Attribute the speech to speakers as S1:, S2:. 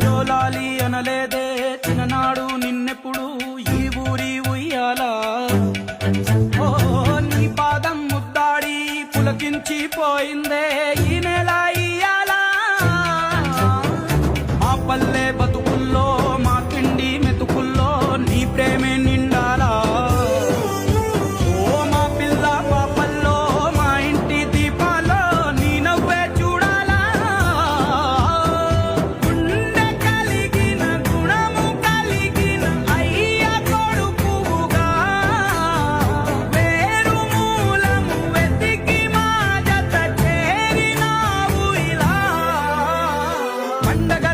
S1: జోలాలి అనలేదే చిన్ననాడు నిన్నెప్పుడు ఈ ఊరి ఉయ్యాలా ఓ నీ పాదం ముద్దాడి పులకించిపోయిందే ఈ నెల ఇయ్యాలా మా పల్లె బతుకుల్లో మా తిండి మెతుకుల్లో నీ ప్రేమే నిండాలా ఓ మా పిల్ల పాపల్లో మా ఇంటి దీపాల్లో నీ నవ్వే చూడాలా గుండె కలిగిన గుణము కలిగిన అయ్య కొడుకుగా వేరు మూలము వెతికి మా జత చేరినావు ఇలా పండగ